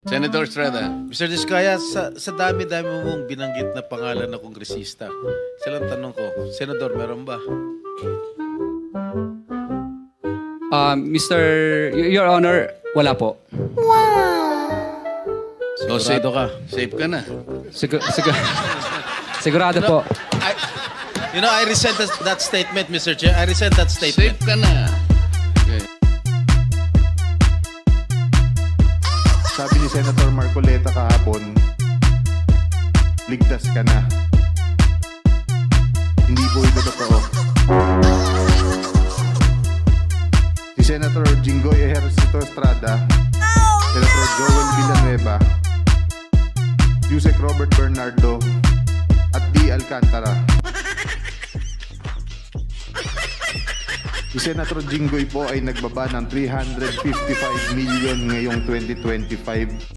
Senator Estrada. Mr. Diskaya, sa dami-dami mong binanggit na pangalan na kongresista, silang tanong ko, Senador, meron ba? Your Honor, wala po. So, safe Sigurado ka? Safe ka na. Sigurado po. I resent that statement, Mr. Chair. I resent that statement. Safe ka na. Okay. Sabi ni Senator Marcoleta kahapon, ligtas ka na. Hindi po ito totoo. Si Senator Jinggoy Ejercito Estrada, Senator Joel Villanueva, Yusek Robert Bernardo, at D. Alcantara. Si Senator Jinggoy po ay nagbaba ng 355 million ngayong 2025.